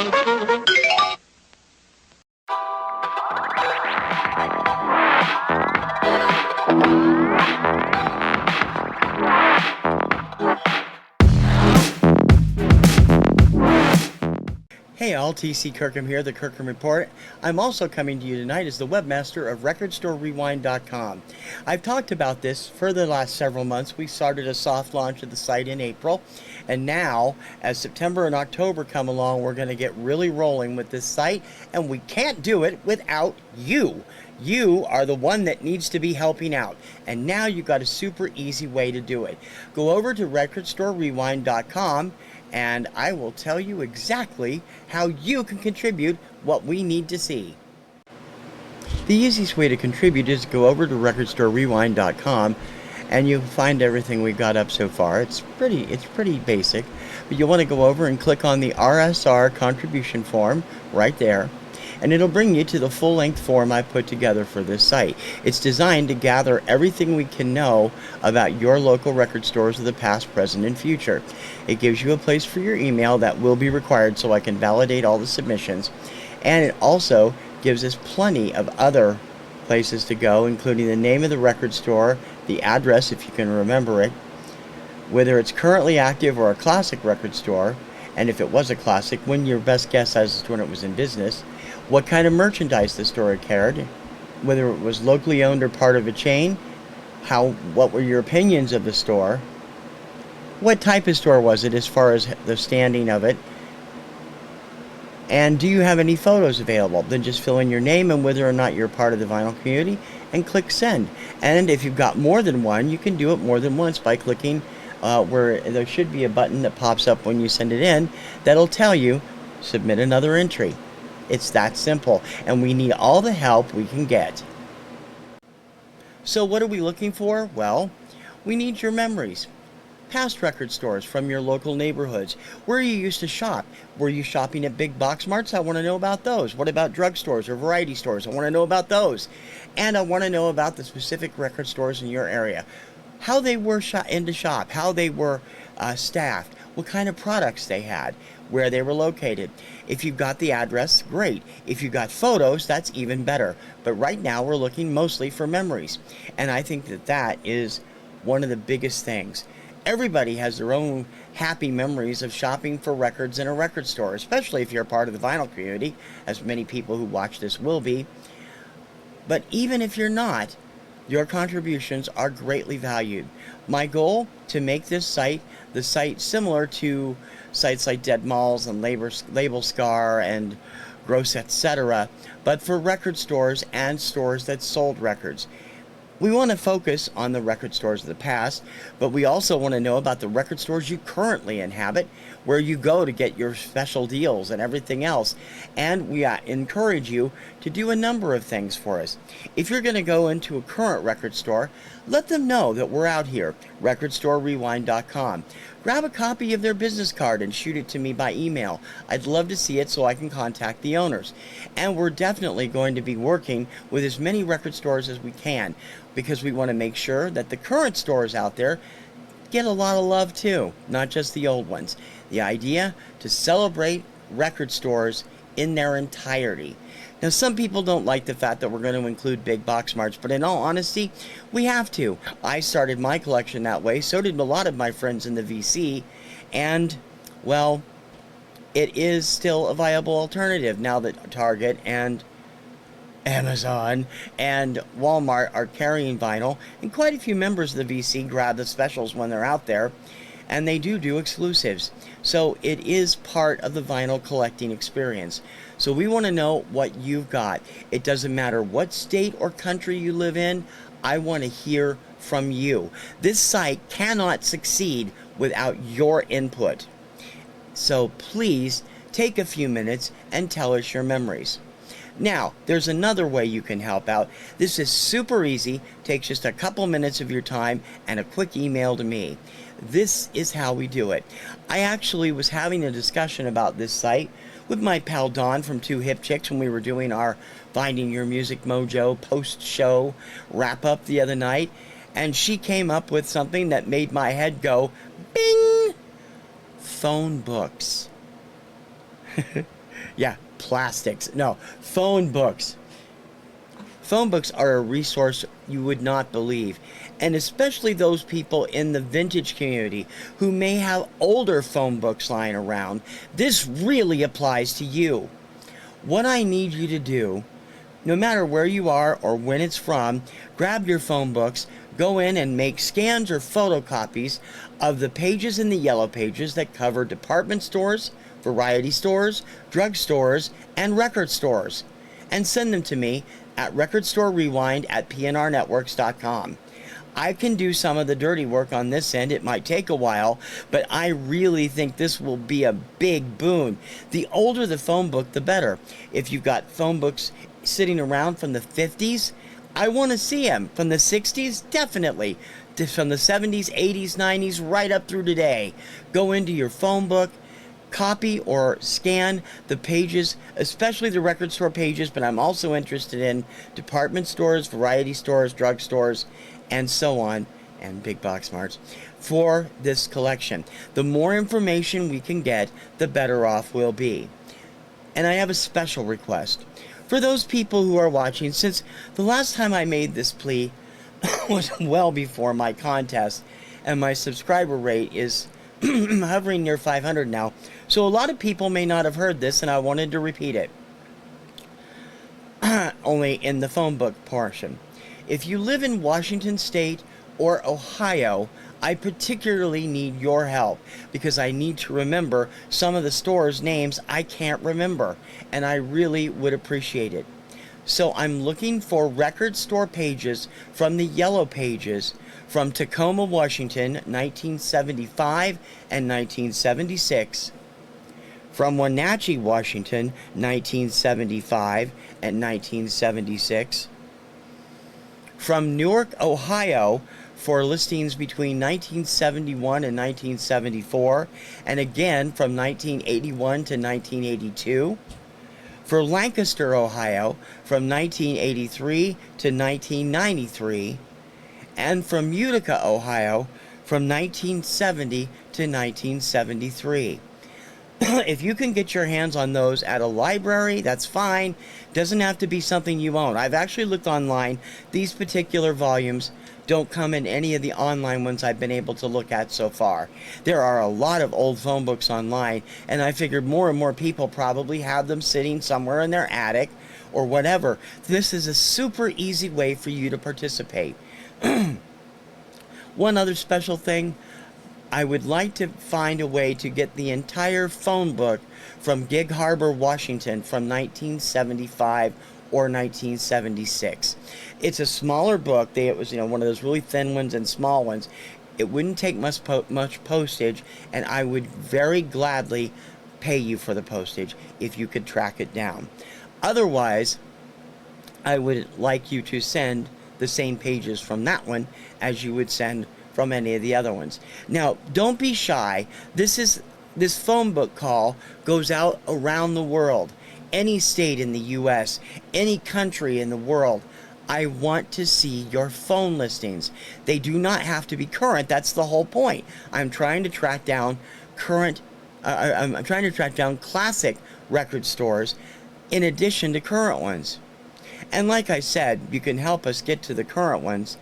Hey all, TC Kirkham here, the Kirkham Report. I'm also coming to you tonight as the webmaster of RecordStoreRewind.com. I've talked about this for the last several months. We started a soft launch of the site in April, and now, as September and October come along, we're going to get really rolling with this site, and we can't do it without you. You are the one that needs to be helping out, and now you've got a super easy way to do it. Go over to RecordStoreRewind.com and I will tell you exactly how you can contribute what we need to see. The easiest way to contribute is to go over to RecordStoreRewind.com and you'll find everything we've got up so far. It's pretty basic, but you'll want to go over and click on the RSR contribution form right there, and it'll bring you to the full-length form I put together for this site. It's designed to gather everything we can know about your local record stores of the past, present, and future. It gives you a place for your email that will be required so I can validate all the submissions, and it also gives us plenty of other places to go, including the name of the record store, the address if you can remember it, whether it's currently active or a classic record store, and if it was a classic, when your best guess as to when it was in business, what kind of merchandise the store carried, whether it was locally owned or part of a chain, what were your opinions of the store, what type of store was it as far as the standing of it, and do you have any photos available? Then just fill in your name and whether or not you're part of the vinyl community and click send. And if you've got more than one, you can do it more than once by clicking where there should be a button that pops up when you send it in that'll tell you submit another entry. It's that simple, and we need all the help we can get. So what are we looking for? Well, we need your memories. Past record stores from your local neighborhoods. Where you used to shop. Were you shopping at big box marts? I want to know about those. What about drugstores or variety stores? I want to know about those. And I want to know about the specific record stores in your area. How they were into shop, how they were staffed, what kind of products they had, where they were located. If you've got the address, great. If you've got photos, that's even better. But right now we're looking mostly for memories. And I think that is one of the biggest things. Everybody has their own happy memories of shopping for records in a record store, especially if you're part of the vinyl community, as many people who watch this will be. But even if you're not, your contributions are greatly valued. My goal, to make this site, the site similar to sites like Dead Malls and Label Scar and Gross, etc., but for record stores and stores that sold records. We want to focus on the record stores of the past, but we also want to know about the record stores you currently inhabit, where you go to get your special deals and everything else. And we encourage you to do a number of things for us. If you're going to go into a current record store, let them know that we're out here, RecordStoreRewind.com. Grab a copy of their business card and shoot it to me by email. I'd love to see it so I can contact the owners. And we're definitely going to be working with as many record stores as we can, because we want to make sure that the current stores out there get a lot of love too, not just the old ones. The idea to celebrate record stores in their entirety. Now, some people don't like the fact that we're going to include big box marts, but in all honesty, we have to. I started my collection that way, so did a lot of my friends in the VC, and, well, it is still a viable alternative now that Target and Amazon and Walmart are carrying vinyl, and quite a few members of the VC grab the specials when they're out there, and they do exclusives. So it is part of the vinyl collecting experience. So we want to know what you've got. It doesn't matter what state or country you live in. I want to hear from you. This site cannot succeed without your input. So please take a few minutes and tell us your memories. Now, there's another way you can help out. This is super easy, takes just a couple minutes of your time and a quick email to me. This is how we do it. I actually was having a discussion about this site with my pal Don from Two Hip Chicks when we were doing our Finding Your Music Mojo post-show wrap-up the other night, and she came up with something that made my head go, bing! Phone books. Yeah, plastics. No, phone books. Phone books are a resource you would not believe, and especially those people in the vintage community who may have older phone books lying around. This really applies to you. What I need you to do, no matter where you are or when it's from, grab your phone books, go in and make scans or photocopies of the pages in the yellow pages that cover department stores, variety stores, drug stores, and record stores, and send them to me at recordstorerewind@pnrnetworks.com. I can do some of the dirty work on this end. It might take a while, but I really think this will be a big boon. The older the phone book, the better. If you've got phone books sitting around from the 50s, I want to see them. From the 60s, definitely. From the 70s, 80s, 90s, right up through today. Go into your phone book, copy or scan the pages, especially the record store pages, but I'm also interested in department stores, variety stores, drug stores, and so on, and big box marts, for this collection. The more information we can get, the better off we'll be. And I have a special request. For those people who are watching, since the last time I made this plea was well before my contest, and my subscriber rate is hovering near 500 now, so a lot of people may not have heard this, and I wanted to repeat it. Only in the phone book portion. If you live in Washington State or Ohio, I particularly need your help because I need to remember some of the stores' names I can't remember, and I really would appreciate it. So I'm looking for record store pages from the yellow pages from Tacoma, Washington, 1975 and 1976, from Wenatchee, Washington, 1975 and 1976, from Newark, Ohio, for listings between 1971 and 1974, and again from 1981 to 1982, for Lancaster, Ohio, from 1983 to 1993, and from Utica, Ohio, from 1970 to 1973. If you can get your hands on those at a library, that's fine. Doesn't have to be something you own. I've actually looked online. These particular volumes don't come in any of the online ones I've been able to look at so far. There are a lot of old phone books online, and I figured more and more people probably have them sitting somewhere in their attic or whatever. This is a super easy way for you to participate. One other special thing, I would like to find a way to get the entire phone book from Gig Harbor, Washington from 1975 or 1976. It's a smaller book. It was, one of those really thin ones and small ones. It wouldn't take much postage, and I would very gladly pay you for the postage if you could track it down. Otherwise, I would like you to send the same pages from that one as you would send from any of the other ones. Now, don't be shy. This phone book call goes out around the world. Any state in the U.S., any country in the world. I want to see your phone listings. They do not have to be current. That's the whole point. I'm trying to track down I'm trying to track down classic record stores in addition to current ones. And like I said, you can help us get to the current ones.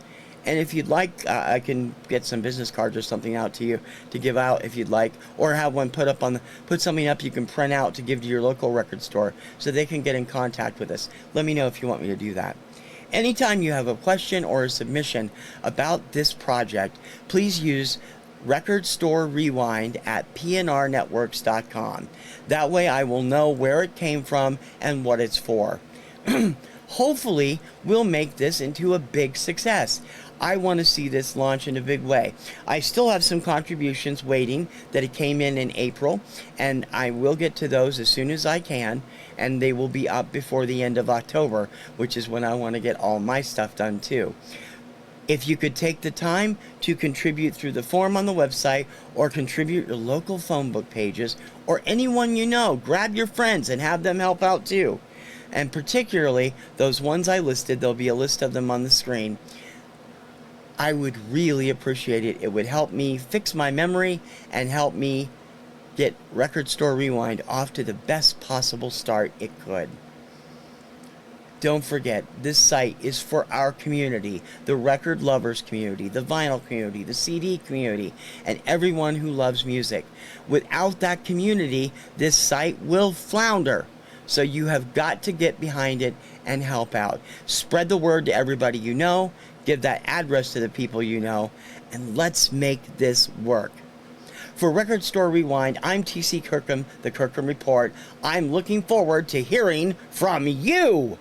And if you'd like, I can get some business cards or something out to you to give out if you'd like, or have one put something up you can print out to give to your local record store so they can get in contact with us. Let me know if you want me to do that. Anytime you have a question or a submission about this project, please use Record Store Rewind at pnrnetworks.com. That way I will know where it came from and what it's for. Hopefully, we'll make this into a big success. I want to see this launch in a big way. I still have some contributions waiting that it came in April, and I will get to those as soon as I can, and they will be up before the end of October, which is when I want to get all my stuff done too. If you could take the time to contribute through the form on the website or contribute your local phone book pages or anyone you know, grab your friends and have them help out too. And particularly those ones I listed, there'll be a list of them on the screen. I would really appreciate it. It would help me fix my memory and help me get Record Store Rewind off to the best possible start it could. Don't forget, this site is for our community, the record lovers community, the vinyl community, the CD community, and everyone who loves music. Without that community, this site will flounder. So you have got to get behind it and help out. Spread the word to everybody you know, give that address to the people you know, and let's make this work. For Record Store Rewind, I'm TC Kirkham, the Kirkham Report. I'm looking forward to hearing from you.